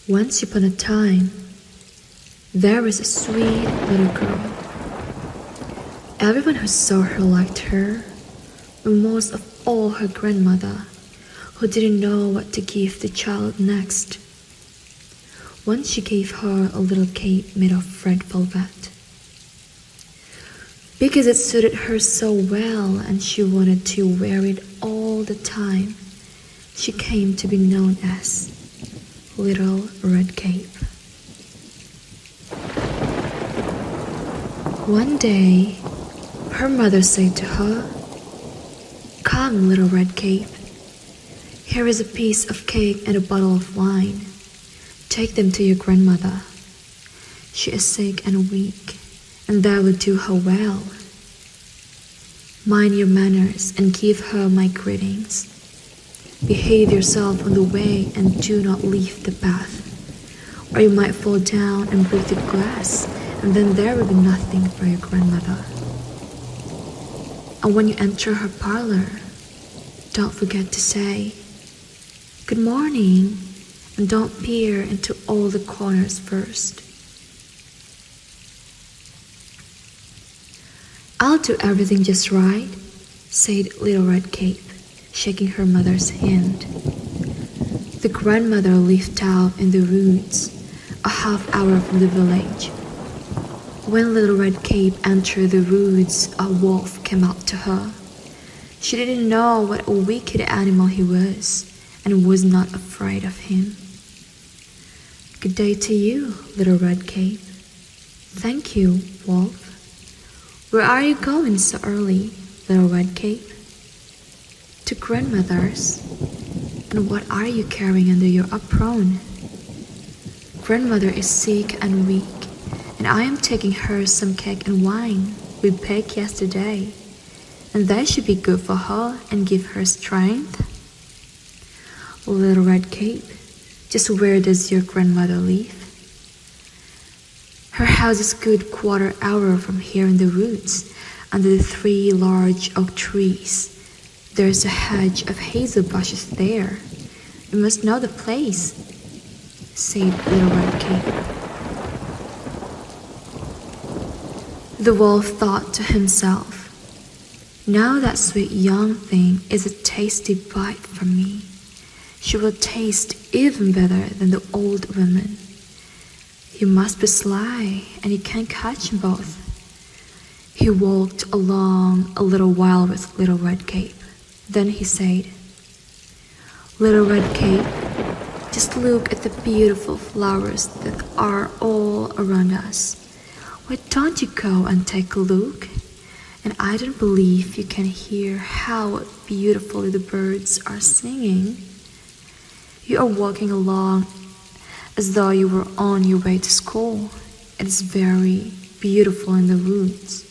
Once upon a time, there was a sweet little girl. Everyone who saw her liked her, but most of all her grandmother, who didn't know what to give the child next. Once she gave her a little cape made of red velvet. Because it suited her so well and she wanted to wear it all the time, she came to be known as Little Red Cape. One day, her mother said to her, "Come, Little Red Cape. Here is a piece of cake and a bottle of wine. Take them to your grandmother. She is sick and weak, and that will do her well. Mind your manners and give her my greetings. Behave yourself on the way and do not leave the path, or you might fall down and break the glass, and then there will be nothing for your grandmother. And when you enter her parlor, don't forget to say, 'Good morning,' and don't peer into all the corners first." "I'll do everything just right," said Little Red Cape, shaking her mother's hand. The grandmother lived out in the woods, a half hour from the village. When Little Red Cape entered the woods, a wolf came up to her. She didn't know what a wicked animal he was, and was not afraid of him. "Good day to you, Little Red Cape." "Thank you, Wolf. Where are you going so early, Little Red Cape?" "To grandmother's." "And what are you carrying under your apron?" "Grandmother is sick and weak, and I am taking her some cake and wine we baked yesterday, and that should be good for her and give her strength." "Little Red Cape, just where does your grandmother live?" "Her house is a good quarter hour from here in the woods, under the 3 large oak trees. There's a hedge of hazel bushes there. You must know the place," said Little Red Cape. The wolf thought to himself, "Now that sweet young thing is a tasty bite for me. She will taste even better than the old woman. You must be sly, and you can catch them both." He walked along a little while with Little Red Cape. Then he said, "Little Red Cape, just look at the beautiful flowers that are all around us. Why don't you go and take a look? And I don't believe you can hear how beautifully the birds are singing. You are walking along as though you were on your way to school. It is very beautiful in the woods."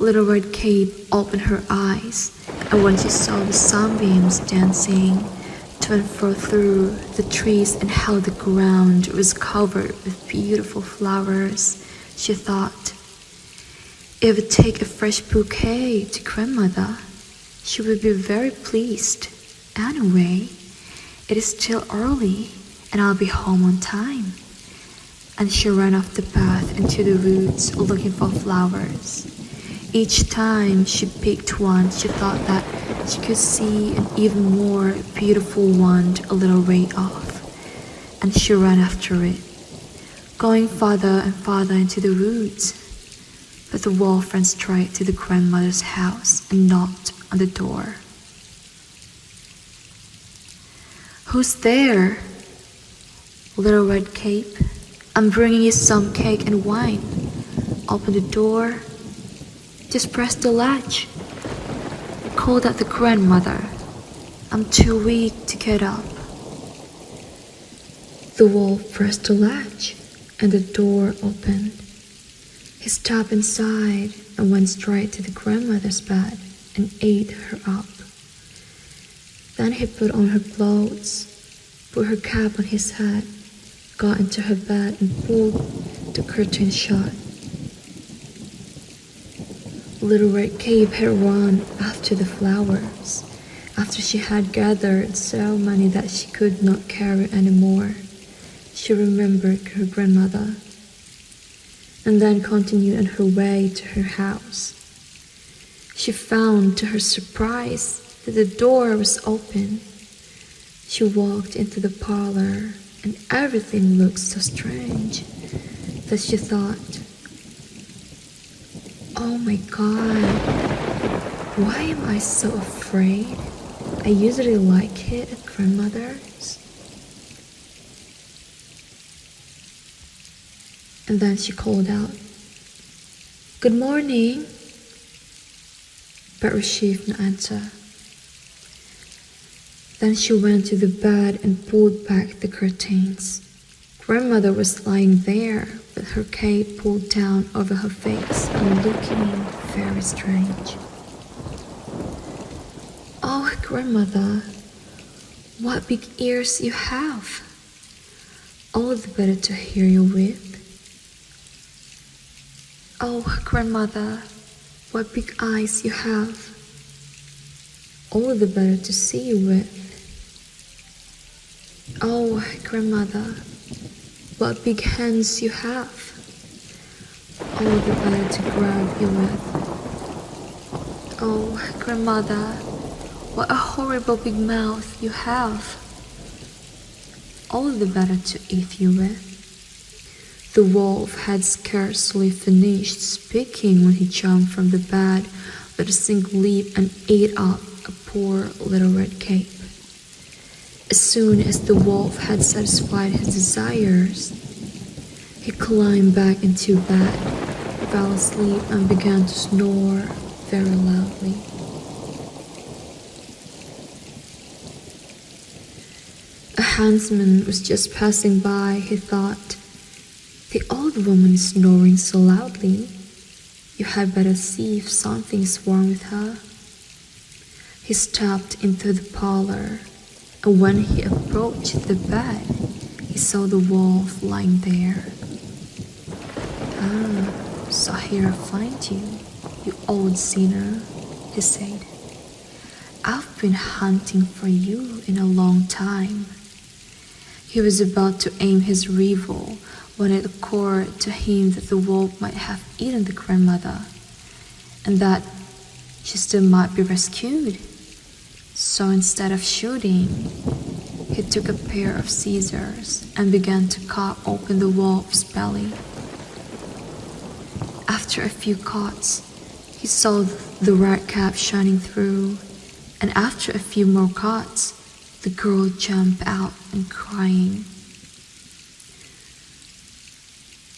Little Red Cape opened her eyes, and when she saw the sunbeams dancing to and fro through the trees and how the ground was covered with beautiful flowers, she thought, "If I take a fresh bouquet to grandmother, she will be very pleased. Anyway, it is still early, and I'll be home on time." And she ran off the path into the woods looking for flowers. Each time she picked one, she thought that she could see an even more beautiful one a little way off, and she ran after it, going farther and farther into the woods. But the wolf ran straight to the grandmother's house and knocked on the door. "Who's there?" "Little Red Cape. I'm bringing you some cake and wine. Open the door. Just press the latch," called out the grandmother. "I'm too weak to get up." The wolf pressed the latch, and the door opened. He stepped inside and went straight to the grandmother's bed and ate her up. Then he put on her clothes, put her cap on his head, got into her bed and pulled the curtain shut. Little Red Cape had run after the flowers, After she had gathered so many that she could not carry any more, she remembered her grandmother, and then continued on her way to her house. She found, to her surprise, that the door was open. She walked into the parlor, and everything looked so strange that she thought, "Oh my God, why am I so afraid? I usually like it at grandmother's." And then she called out, "Good morning." But received no answer. Then she went to the bed and pulled back the curtains. Grandmother was lying there with her cape pulled down over her face and looking very strange. "Oh, grandmother, what big ears you have! All the better to hear you with." "Oh, grandmother, what big eyes you have! All the better to see you with." "Oh, grandmother, what big hands you have! All the better to grab you with." "Oh, grandmother, what a horrible big mouth you have! All the better to eat you with." The wolf had scarcely finished speaking when he jumped from the bed with a single leap and ate up a poor little red cape. As soon as the wolf had satisfied his desires, he climbed back into bed, fell asleep, and began to snore very loudly. A huntsman was just passing by. He thought, "The old woman is snoring so loudly. You had better see if something's wrong with her." He stepped into the parlor, and when he approached the bed, he saw the wolf lying there. "Ah, so here I find you, you old sinner," he said. "I've been hunting for you in a long time." He was about to aim his rifle when it occurred to him that the wolf might have eaten the grandmother, and that she still might be rescued. So instead of shooting, he took a pair of scissors and began to cut open the wolf's belly. After a few cuts, he saw the red cap shining through, and after a few more cuts, the girl jumped out and crying.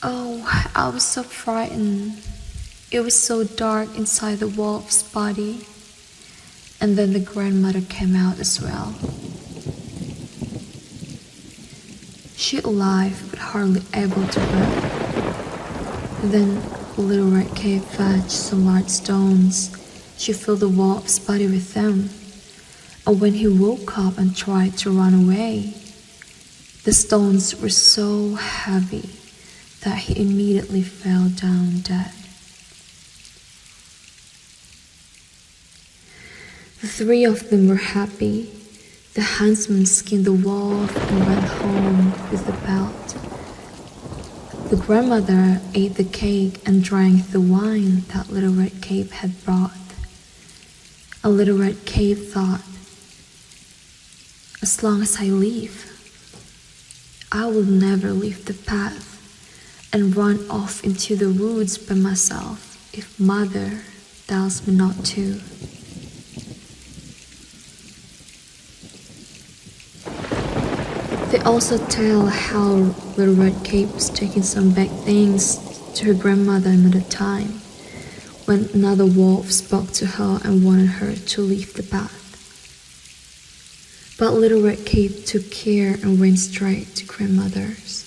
"Oh, I was so frightened. It was so dark inside the wolf's body." And then the grandmother came out as well. She alive but hardly able to breathe. Then Little Red Cape fetched some large stones. She filled the wolf's body with them. And when he woke up and tried to run away, the stones were so heavy that he immediately fell down dead. The three of them were happy. The huntsman skinned the wolf and went home with the pelt. The grandmother ate the cake and drank the wine that Little Red Cape had brought. And Little Red Cape thought, "As long as I live, I will never leave the path and run off into the woods by myself if Mother tells me not to." They also tell how Little Red Cape was taking some bad things to her grandmother another time, when another wolf spoke to her and wanted her to leave the path. But Little Red Cape took care and went straight to grandmother's.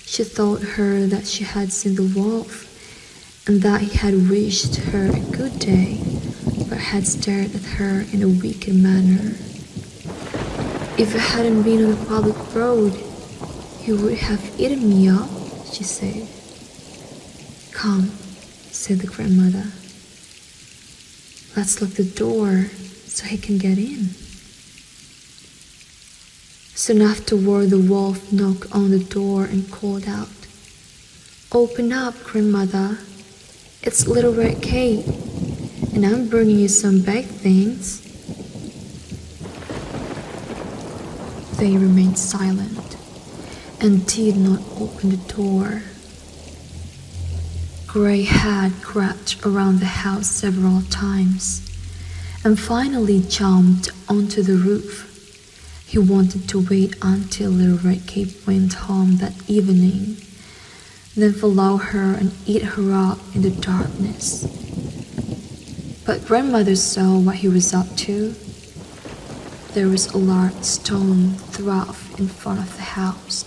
She told her that she had seen the wolf and that he had wished her a good day, but had stared at her in a wicked manner. "If I hadn't been on the public road, he would have eaten me up," she said. "Come," said the grandmother. "Let's lock the door," so he can get in. Soon afterward, the wolf knocked on the door and called out, "Open up, grandmother. It's Little Red Cape, and I'm bringing you some baked things." They remained silent and did not open the door. Gray had crept around the house several times and finally jumped onto the roof. He wanted to wait until Little Red Cape went home that evening, then follow her and eat her up in the darkness. But grandmother saw what he was up to. There was a large stone trough in front of the house.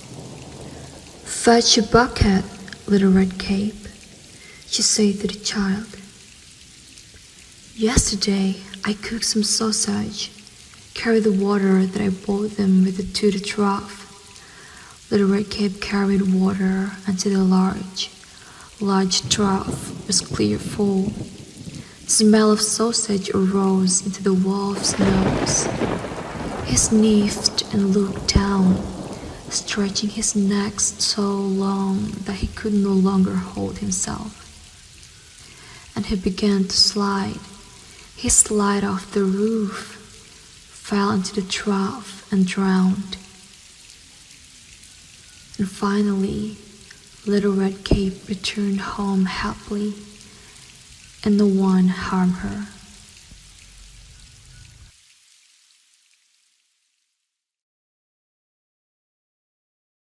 "Fetch a bucket, Little Red Cape," she said to the child. "Yesterday I cooked some sausage. Carry the water that I bought them with it to the trough." Little Red Cape carried water until the large trough was clear full. The smell of sausage arose into the wolf's nose. He sniffed and looked down, stretching his neck so long that he could no longer hold himself. And he began to slide. He slid off the roof, fell into the trough and drowned. And finally, Little Red Cape returned home happily, and no one harmed her.